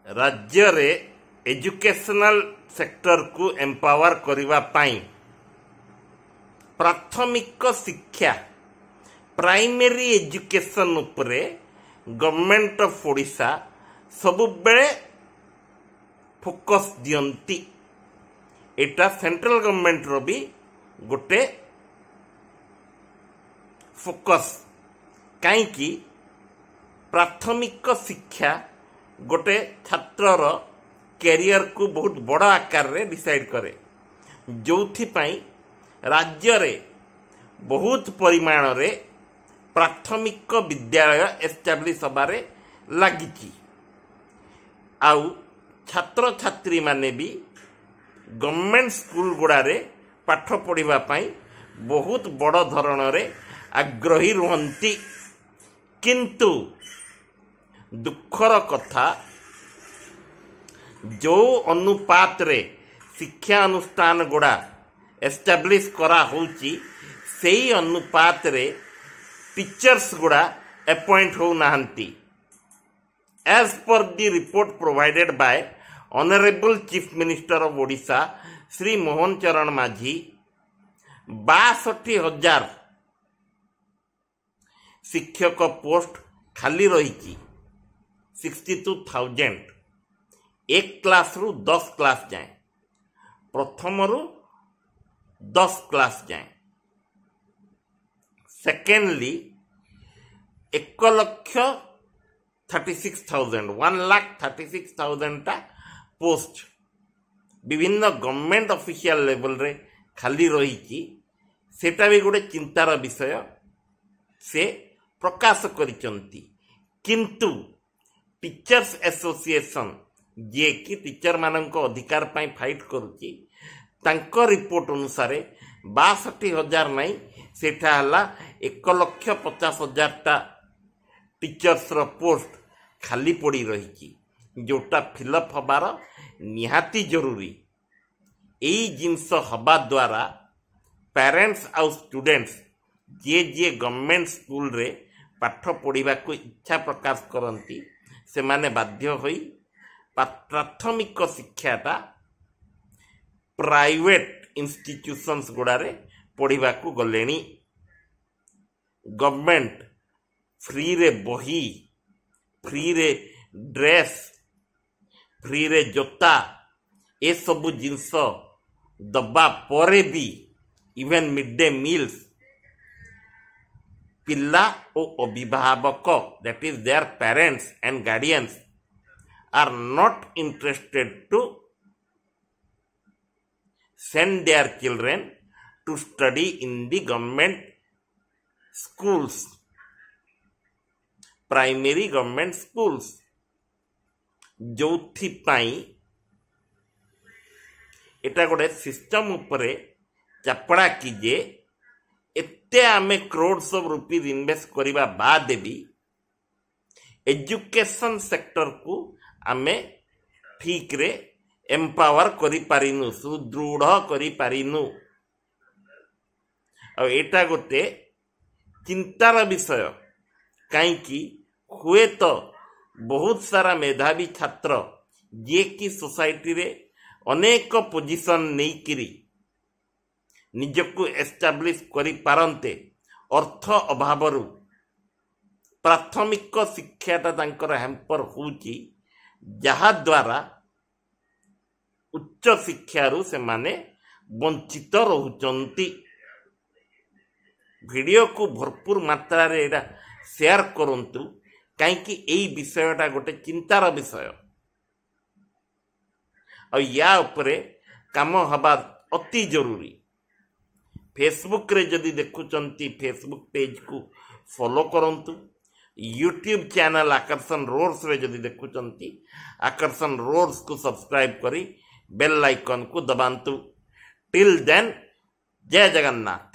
राज्य रे educational sector को एम्पावर करिवा पाई प्राथमिक शिक्षा प्राइमरी एजुकेशन उपरे गवर्नमेंट ऑफ ओडिशा सब बेले फोकस दियंती। एटा सेंट्रल गवर्नमेंट रो भी गोटे फोकस कहीं प्राथमिक शिक्षा गोटे छात्रर कैरियर को बहुत बड़ आकार रे डिसाइड करे, जोथि पाई राज्य रे बहुत परिमाण रे प्राथमिक विद्यालय एस्टाब्लिश होबारे लागिची। आउ छात्र छात्री माने भी गवर्नमेंट स्कूल गुड़ारे पाठ पढ़िबा पाई बहुत बड़ धरण रे आग्रही रुहंती। किंतु दुखर कथा जो अनुपात रे शिक्षा अनुष्ठान गुड़ा एस्टाब्लिश करा होची सेही अनुपात रे टीचर्स गुड़ा अपॉइंट हो नाहंती। As per the report provided by honourable chief minister of Odisha Shri Mohan Charan Majhi 62,000 शिक्षक पोस्ट खाली रही 62,000 एक क्लास रु 10 क्लास जाए, प्रथम रु 10 क्लास जाए। सेकेंडली 1,36,000 1,36,000 टा पोस्ट विभिन्न गवर्नमेंट ऑफिशियल लेवल रे खाली रही। सेटा भी गोटे चिंतार विषय से प्रकाश करिचंती। किंतु टीचर्स एसोसिएशन जे कि टीचर मानक अधिकार पाई फाइट करुची तांको रिपोर्ट अनुसार 62,000 नहीं सेठा हला 1,50,000 टा टीचर्स रो पोस्ट खाली पड़ी रही, जोटा फिलअप हबार निहाती जरूरी। यही जिनस हबा द्वारा पेरेंट्स और स्टूडेंट्स जे जे गवर्नमेंट स्कूल रे पाठ पढ़िबा को इच्छा प्रकाश करती से माने बाध्य होई प्राथमिक शिक्षाटा प्राइवेट इंस्टीट्यूशंस गुड़ारे पढ़िबा को गलेनी। गवर्नमेंट फ्री रे बही, फ्री रे ड्रेस, फ्री रे जोता ए सबु जिनस दबा परे भी इवन मिड डे मील्स पिल्ला और अभिभावक that is their parents and guardians are not interested to send their children to study in the government schools, primary government schools, जोथि पाई एटा गोटे सिस्टम उपरे चापड़ा कीजे एते आमे करोड्स ऑफ रुपीज इन्वेस्ट करिबा बाद भी एजुकेशन सेक्टर को आमे ठीक रे एम्पावर करि पारिनु, सुदृढ़ करि पारिनु। और एटा गोटे चिंतार विषय कहीं हुए तो बहुत सारा मेधावी छात्र जे कि सोसाइटी रे अनेक पोजिशन नहीं किरी निजको एस्टाब्लिश करि पारंते अर्थ अभावरु प्राथमिक शिक्षाटा तांकर हैम्पर होची, जहा द्वारा उच्च शिक्षारू से माने वंचित रहुचंती। वीडियो को भरपूर मात्रा रे एटा शेयर करंतु कहीं एई विषयटा गोटे चिंतार विषय और या उपरे काम हबा अति जरूरी। फेसबुक रे जदि देखुचंती फेसबुक पेज को फॉलो करंतु। यूट्यूब चैनल आकर्षण रोर्स रे जदि देखुचंती आकर्षण रोर्स को सब्सक्राइब करी बेल आइकन को दबांतु। टिल देन जय जगन्नाथ।